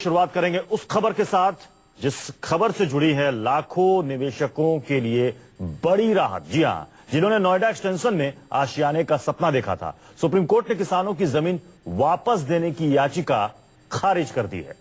शुरुआत करेंगे उस खबर के साथ जिस खबर से जुड़ी है लाखों निवेशकों के लिए बड़ी राहत। जी हां, जिन्होंने नोएडा एक्सटेंशन में आशियाने का सपना देखा था। सुप्रीम कोर्ट ने किसानों की जमीन वापस देने की याचिका खारिज कर दी है।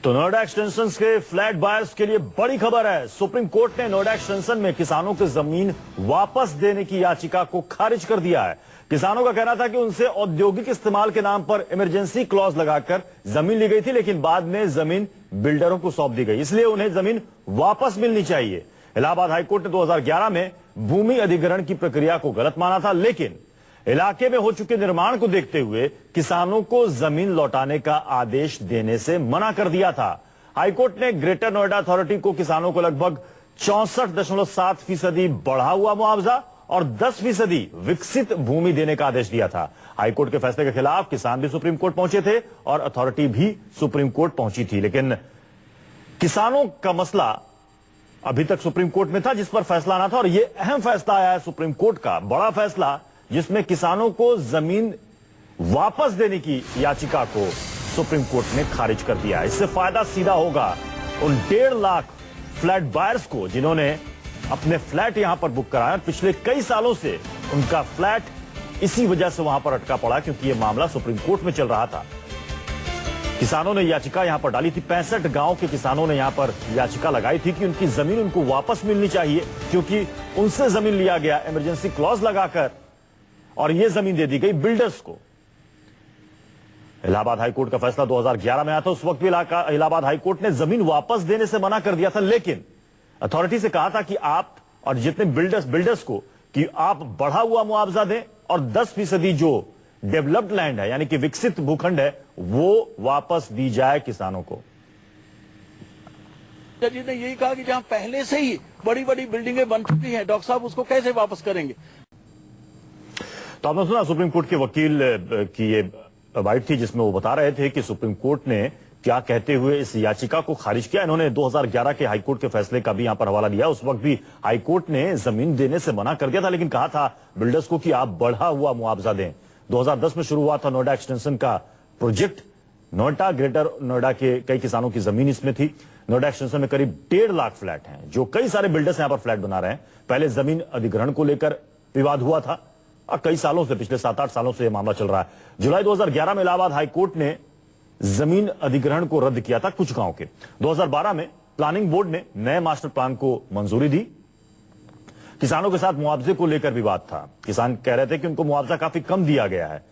तो नोएडा एक्सटेंशन के फ्लैट बायर्स के लिए बड़ी खबर है। सुप्रीम कोर्ट ने नोएडा एक्सटेंशन में किसानों की जमीन वापस देने की याचिका को खारिज कर दिया है। किसानों का कहना था कि उनसे औद्योगिक इस्तेमाल के नाम पर इमरजेंसी क्लॉज लगाकर जमीन ली गई थी, लेकिन बाद में जमीन बिल्डरों को सौंप दी गई, इसलिए उन्हें जमीन वापस मिलनी चाहिए। इलाहाबाद हाईकोर्ट ने 2011 में भूमि अधिग्रहण की प्रक्रिया को गलत माना था, लेकिन इलाके में हो चुके निर्माण को देखते हुए किसानों को जमीन लौटाने का आदेश देने से मना कर दिया था। हाईकोर्ट ने ग्रेटर नोएडा अथॉरिटी को किसानों को लगभग 64.7% बढ़ा हुआ मुआवजा और 10% विकसित भूमि देने का आदेश दिया था। हाईकोर्ट के फैसले के खिलाफ किसान भी सुप्रीम कोर्ट पहुंचे थे और अथॉरिटी भी सुप्रीम कोर्ट पहुंची थी, लेकिन किसानों का मसला अभी तक सुप्रीम कोर्ट में था, जिस पर फैसला आना था। और यह अहम फैसला आया है सुप्रीम कोर्ट का, बड़ा फैसला, जिसमें किसानों को जमीन वापस देने की याचिका को सुप्रीम कोर्ट ने खारिज कर दिया है। इससे फायदा सीधा होगा उन 1.5 लाख फ्लैट बायर्स को जिन्होंने अपने फ्लैट यहां पर बुक कराया। पिछले कई सालों से उनका फ्लैट इसी वजह से वहां पर अटका पड़ा, क्योंकि यह मामला सुप्रीम कोर्ट में चल रहा था। किसानों ने याचिका यहां पर डाली थी। 65 गांव के किसानों ने यहां पर याचिका लगाई थी कि उनकी जमीन उनको वापस मिलनी चाहिए, क्योंकि उनसे जमीन लिया गया इमरजेंसी क्लॉज लगाकर और यह जमीन दे दी गई बिल्डर्स को। इलाहाबाद हाईकोर्ट का फैसला 2011 में आया था। उस वक्त भी इलाहाबाद हाईकोर्ट ने जमीन वापस देने से मना कर दिया था, लेकिन अथॉरिटी से कहा था कि आप और जितने बिल्डर्स को कि आप बढ़ा हुआ मुआवजा दें और 10% जो डेवलप्ड लैंड है, यानी कि विकसित भूखंड है, वो वापस दी जाए किसानों को। जी ने यही कहा कि जहां पहले से ही बड़ी बड़ी बिल्डिंगें बन चुकी हैं, डॉक्टर साहब उसको कैसे वापस करेंगे। तो आपने सुना सुप्रीम कोर्ट के वकील की ये बाइट थी, जिसमें वो बता रहे थे कि सुप्रीम कोर्ट ने क्या कहते हुए इस याचिका को खारिज किया। इन्होंने 2011 के हाईकोर्ट के फैसले का भी यहां पर हवाला दिया। उस वक्त भी हाईकोर्ट ने जमीन देने से मना कर दिया था, लेकिन कहा था बिल्डर्स को कि आप बढ़ा हुआ मुआवजा दें। 2010 में शुरू हुआ था नोएडा एक्सटेंशन का प्रोजेक्ट। नोएडा, ग्रेटर नोएडा के कई किसानों की जमीन इसमें थी। नोएडा एक्सटेंशन में करीब 1.5 लाख फ्लैट हैं, जो कई सारे बिल्डर्स यहां पर फ्लैट बना रहे हैं। पहले जमीन अधिग्रहण को लेकर विवाद हुआ था और कई सालों से, पिछले 7-8 सालों से यह मामला चल रहा है। जुलाई 2011 में इलाहाबाद हाईकोर्ट ने जमीन अधिग्रहण को रद्द किया था कुछ गांव के। 2012 में प्लानिंग बोर्ड ने नए मास्टर प्लान को मंजूरी दी। किसानों के साथ मुआवजे को लेकर विवाद था। किसान कह रहे थे कि उनको मुआवजा काफी कम दिया गया है।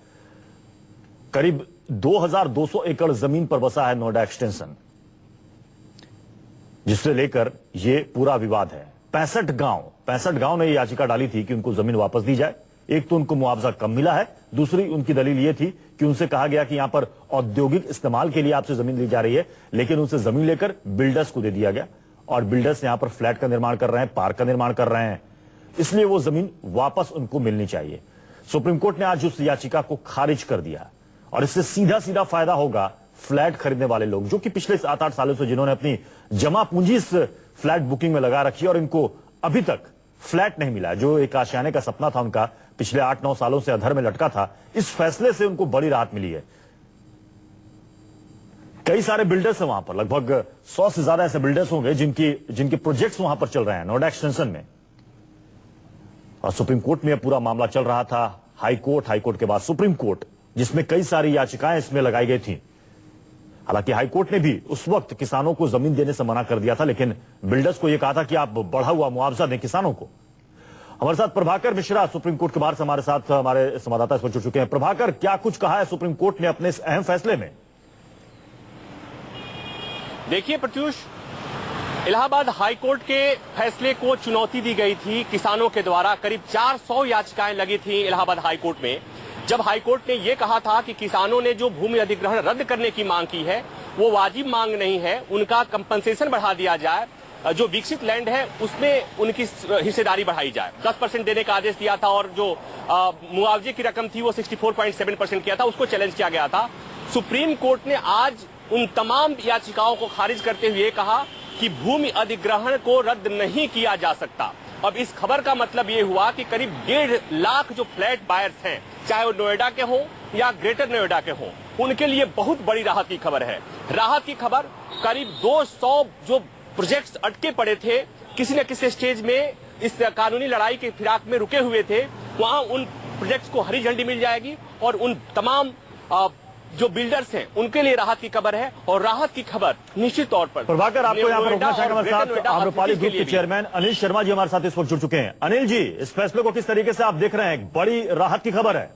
करीब 2200 एकड़ जमीन पर बसा है नोएडा एक्सटेंशन, जिससे लेकर यह पूरा विवाद है। 65 गांव ने यह याचिका डाली थी कि उनको जमीन वापस दी जाए। एक तो उनको मुआवजा कम मिला है, दूसरी उनकी दलील यह थी कि उनसे कहा गया कि यहां पर औद्योगिक इस्तेमाल के लिए आपसे जमीन ली जा रही है, लेकिन उनसे जमीन लेकर बिल्डर्स को दे दिया गया और बिल्डर्स यहां पर फ्लैट का निर्माण कर रहे हैं, पार्क का निर्माण कर रहे हैं, इसलिए वो जमीन वापस उनको मिलनी चाहिए। सुप्रीम कोर्ट ने आज उस याचिका को खारिज कर दिया और इससे सीधा फायदा होगा फ्लैट खरीदने वाले लोग, जो कि पिछले 7-8 सालों से जिन्होंने अपनी जमा पूंजी इस फ्लैट बुकिंग में लगा रखी और इनको अभी तक फ्लैट नहीं मिला, जो एक आशियाने का सपना था उनका, पिछले 8-9 सालों से अधर में लटका था। इस फैसले से उनको बड़ी राहत मिली है। कई सारे बिल्डर्स हैं वहां पर, लगभग 100 से ज्यादा ऐसे बिल्डर्स होंगे जिनके प्रोजेक्ट्स वहां पर चल रहे हैं नोएडा एक्सटेंशन में। और सुप्रीम कोर्ट में पूरा मामला चल रहा था। हाईकोर्ट के बाद सुप्रीम कोर्ट, जिसमें कई सारी याचिकाएं इसमें लगाई गई थी। हालांकि हाईकोर्ट ने भी उस वक्त किसानों को जमीन देने से मना कर दिया था, लेकिन बिल्डर्स को यह कहा था कि आप बढ़ा हुआ मुआवजा दें किसानों को। हमारे साथ प्रभाकर मिश्रा सुप्रीम कोर्ट के बाहर से हमारे साथ हमारे संवाददाता इस पर जुड़ चुके हैं। प्रभाकर, क्या कुछ कहा है सुप्रीम कोर्ट ने अपने इस अहम फैसले में? देखिए प्रत्युष, इलाहाबाद हाईकोर्ट के फैसले को चुनौती दी गई थी किसानों के द्वारा। करीब 400 याचिकाएं लगी थी इलाहाबाद हाईकोर्ट में, जब हाईकोर्ट ने यह कहा था कि किसानों ने जो भूमि अधिग्रहण रद्द करने की मांग की है वो वाजिब मांग नहीं है, उनका कंपनसेशन बढ़ा दिया जाए, जो विकसित लैंड है उसमें उनकी हिस्सेदारी बढ़ाई जाए। 10% देने का आदेश दिया था और जो मुआवजे की रकम थी वो 64.7% किया था, उसको चैलेंज किया गया था। सुप्रीम कोर्ट ने आज उन तमाम याचिकाओं को खारिज करते हुए कहा कि भूमि अधिग्रहण को रद्द नहीं किया जा सकता। अब इस खबर का मतलब ये हुआ कि करीब 1.5 लाख जो फ्लैट बायर्स हैं, चाहे वो नोएडा के हों या ग्रेटर नोएडा के हों, उनके लिए बहुत बड़ी राहत की खबर है। राहत की खबर, करीब 200 जो प्रोजेक्ट्स अटके पड़े थे, किसी न किसी स्टेज में इस कानूनी लड़ाई के फिराक में रुके हुए थे, वहां उन प्रोजेक्ट्स को हरी झंडी मिल जाएगी और उन तमाम जो बिल्डर्स हैं उनके लिए राहत की खबर है। और राहत की खबर निश्चित तौर पर प्रभाकर, आपको यहाँ पर रोकना चाहेंगे। हमारे साथ आम्रपाली ग्रुप के चेयरमैन अनिल शर्मा जी हमारे साथ इस वक्त जुड़ चुके हैं। अनिल जी, इस फैसले को किस तरीके से आप देख रहे हैं? बड़ी राहत की खबर है।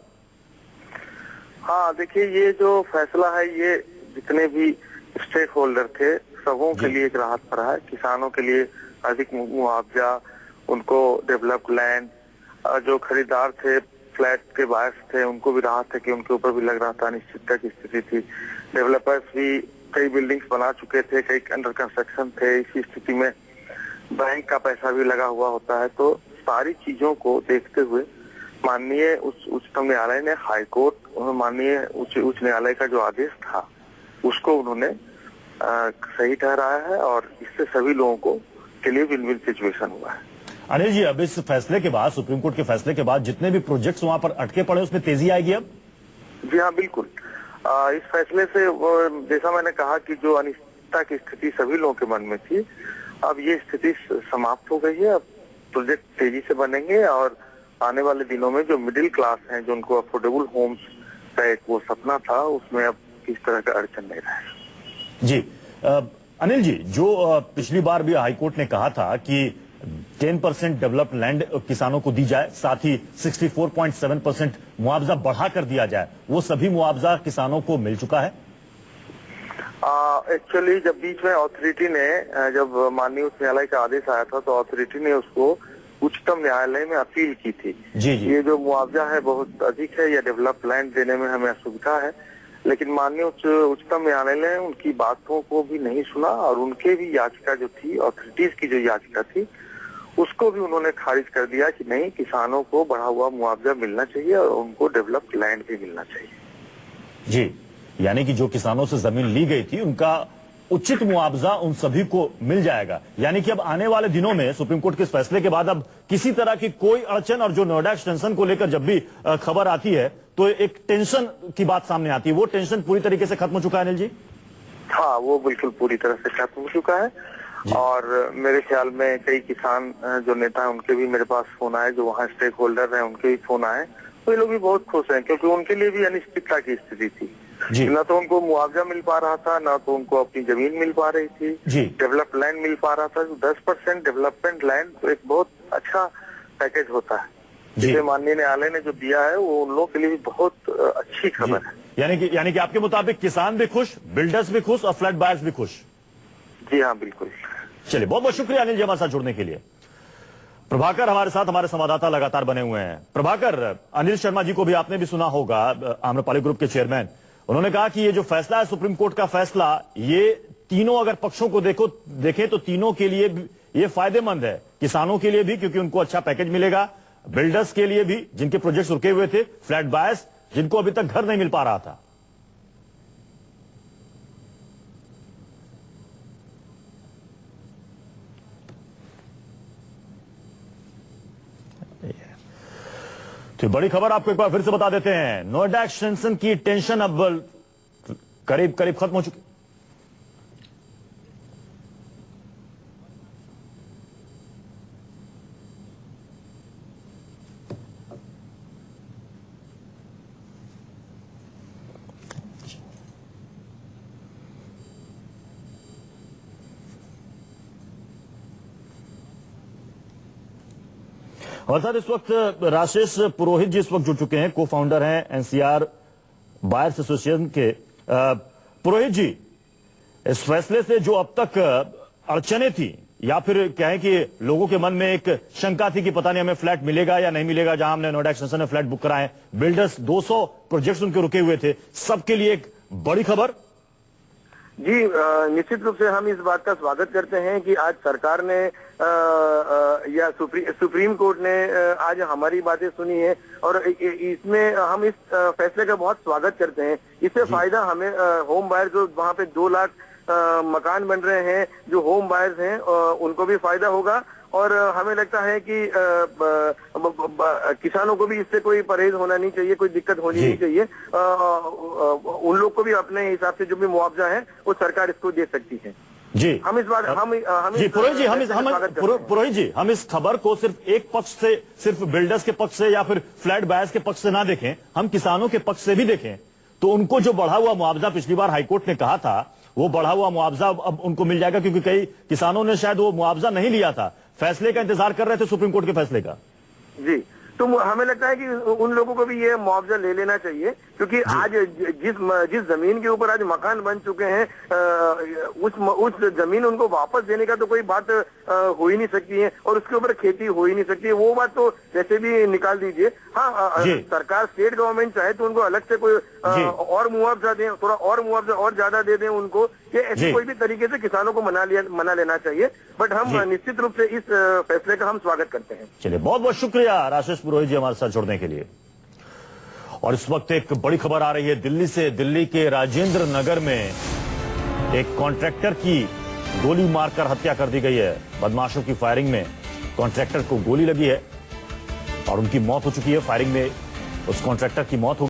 हाँ, देखिए, ये जो फैसला है, ये जितने भी स्टेक होल्डर थे सबों के लिए एक राहत भरा है। किसानों के लिए अधिक मुआवजा, उनको डेवलप्ड लैंड, जो खरीदार थे, फ्लैट के बायर्स थे, उनको भी राहत है कि उनके ऊपर भी लग रहा था, अनिश्चितता की स्थिति थी। डेवलपर्स भी कई बिल्डिंग्स बना चुके थे, कई अंडर कंस्ट्रक्शन थे। इसी स्थिति में बैंक का पैसा भी लगा हुआ होता है। तो सारी चीजों को देखते हुए माननीय उच्चतम न्यायालय ने, हाई कोर्ट, माननीय उच्च न्यायालय का जो आदेश था उसको उन्होंने सही ठहराया है और इससे सभी लोगों को के लिए विन विन सिचुएशन हुआ है। अनिल जी, अब इस फैसले के बाद, सुप्रीम कोर्ट के फैसले के बाद जितने भी प्रोजेक्ट्स वहां पर अटके पड़े उसमें तेजी आएगी अब? जी हाँ, बिल्कुल। इस फैसले से जैसा मैंने कहा कि जो अनिश्चितता की स्थिति सभी लोगों के मन में थी, अब ये स्थिति समाप्त हो गई है। अब प्रोजेक्ट तेजी से बनेंगे और आने वाले दिनों में जो मिडिल क्लास हैं, जो उनको अफोर्डेबल होम्स का एक वो सपना था, उसमें अब किस तरह का अड़चन नहीं रहेगा। जी अनिल जी, जो पिछली बार भी हाईकोर्ट ने कहा था कि 10% डेवलप्ड लैंड किसानों को दी जाए, साथ ही 64.7% मुआवजा बढ़ा कर दिया जाए, वो सभी मुआवजा किसानों को मिल चुका है? एक्चुअली जब बीच में अथॉरिटी ने, जब माननीय उच्च न्यायालय का आदेश आया था, तो अथॉरिटी ने उसको उच्चतम न्यायालय में अपील की थी। जी। ये जो मुआवजा है बहुत अधिक है, या डेवलप्ड लैंड देने में हमें असुविधा है। लेकिन माननीय उच्चतम न्यायालय ने उनकी बातों को भी नहीं सुना और उनके भी याचिका जो थी, अथॉरिटीज की जो याचिका थी, उसको भी उन्होंने खारिज कर दिया कि नहीं, किसानों को बढ़ा हुआ मुआवजा मिलना चाहिए और उनको डेवलप्ड लैंड भी मिलना चाहिए। जी, यानी कि जो किसानों से जमीन ली गई थी उनका उचित मुआवजा उन सभी को मिल जाएगा। यानी कि अब आने वाले दिनों में सुप्रीम कोर्ट के इस फैसले के बाद अब किसी तरह की कोई अड़चन, और जो नोएडा एक्सटेंशन को लेकर जब भी खबर आती है तो एक टेंशन की बात सामने आती है, वो टेंशन पूरी तरीके से खत्म हो चुका है अनिल जी? हाँ, वो बिल्कुल पूरी तरह से खत्म हो चुका है। और मेरे ख्याल में कई किसान जो नेता हैं उनके भी मेरे पास फोन आए, जो वहाँ स्टेक होल्डर हैं उनके भी फोन आए, तो ये लोग भी बहुत खुश हैं, क्योंकि उनके लिए भी अनिश्चितता की स्थिति थी। न तो उनको मुआवजा मिल पा रहा था, न तो उनको अपनी जमीन मिल पा रही थी, डेवलप्ड लैंड मिल पा रहा था। 10% डेवलपमेंट लैंड तो एक बहुत अच्छा पैकेज होता है, जिसे माननीय न्यायालय ने जो दिया है वो उन लोगों के लिए भी बहुत अच्छी खबर है। यानी कि आपके मुताबिक किसान भी खुश, बिल्डर्स भी खुश और फ्लैट बायर्स भी खुश? जी हाँ, बिल्कुल। चलिए, बहुत बहुत शुक्रिया अनिल जी हमारे साथ जुड़ने के लिए। प्रभाकर हमारे साथ, हमारे संवाददाता लगातार बने हुए हैं। प्रभाकर, अनिल शर्मा जी को भी आपने भी सुना होगा, आम्रपाली ग्रुप के चेयरमैन, उन्होंने कहा कि ये जो फैसला है सुप्रीम कोर्ट का फैसला, ये तीनों अगर पक्षों को देखें तो तीनों के लिए ये फायदेमंद है। किसानों के लिए भी क्योंकि उनको अच्छा पैकेज मिलेगा, बिल्डर्स के लिए भी जिनके प्रोजेक्ट्स रुके हुए थे, फ्लैट बायर्स जिनको अभी तक घर नहीं मिल पा रहा था। तो बड़ी खबर आपको एक बार फिर से बता देते हैं, नोएडा एक्सटेंशन की टेंशन अब करीब खत्म हो चुकी। हमारे साथ इस वक्त राजेश पुरोहित जी इस वक्त जुड़ चुके हैं, को फाउंडर हैं एनसीआर बायर्स एसोसिएशन के। पुरोहित जी, इस फैसले से जो अब तक अड़चने थी, या फिर क्या है कि लोगों के मन में एक शंका थी कि पता नहीं हमें फ्लैट मिलेगा या नहीं मिलेगा, जहां हमने नोएडा एक्सटेंशन में फ्लैट बुक कराए, बिल्डर्स 200 प्रोजेक्ट्स उनके रुके हुए थे, सबके लिए एक बड़ी खबर। जी, निश्चित रूप से हम इस बात का स्वागत करते हैं कि आज सरकार ने या सुप्रीम कोर्ट ने आज हमारी बातें सुनी है, और इसमें हम इस फैसले का बहुत स्वागत करते हैं। इससे फायदा हमें होम बायर, जो वहाँ पे 2 लाख मकान बन रहे हैं, जो होम बायर्स हैं उनको भी फायदा होगा, और हमें लगता है कि किसानों को भी इससे कोई परहेज होना नहीं चाहिए, कोई दिक्कत होनी जी। नहीं चाहिए। उन लोग को भी अपने हिसाब से जो भी मुआवजा है वो सरकार इसको दे सकती है। जी हम इस बात जी पुरोहित जी पुरोहित जी हम इस खबर को सिर्फ एक पक्ष से, सिर्फ बिल्डर्स के पक्ष से या फिर फ्लैट बायर्स के पक्ष से ना देखें, हम किसानों के पक्ष से भी देखें। तो उनको जो बढ़ा हुआ मुआवजा पिछली बार हाईकोर्ट ने कहा था, वो बढ़ा हुआ मुआवजा अब उनको मिल जाएगा, क्योंकि कई किसानों ने शायद वो मुआवजा नहीं लिया था, फैसले का इंतजार कर रहे थे, सुप्रीम कोर्ट के फैसले का। जी, तो हमें लगता है कि उन लोगों को भी ये मुआवजा ले लेना चाहिए, क्योंकि आज जिस जमीन के ऊपर आज मकान बन चुके हैं, उस जमीन उनको वापस देने का तो कोई बात हो ही नहीं सकती है, और उसके ऊपर खेती हो ही नहीं सकती है। वो बात तो वैसे भी निकाल दीजिए। हाँ, सरकार, स्टेट गवर्नमेंट चाहे तो उनको अलग से कोई और मुआवजा दें, थोड़ा और मुआवजा और ज्यादा दे दें उनको, ये ऐसे कोई भी तरीके से किसानों को मना लेना चाहिए। बट हम निश्चित रूप से इस फैसले का हम स्वागत करते हैं। चलिए, बहुत बहुत शुक्रिया राजेश पुरोहित जी हमारे साथ जुड़ने के लिए। और इस वक्त एक बड़ी खबर आ रही है दिल्ली से। दिल्ली के राजेंद्र नगर में एक कॉन्ट्रैक्टर की गोली मारकर हत्या कर दी गई है। बदमाशों की फायरिंग में कॉन्ट्रैक्टर को गोली लगी है और उनकी मौत हो चुकी है। फायरिंग में उस कॉन्ट्रैक्टर की मौत हो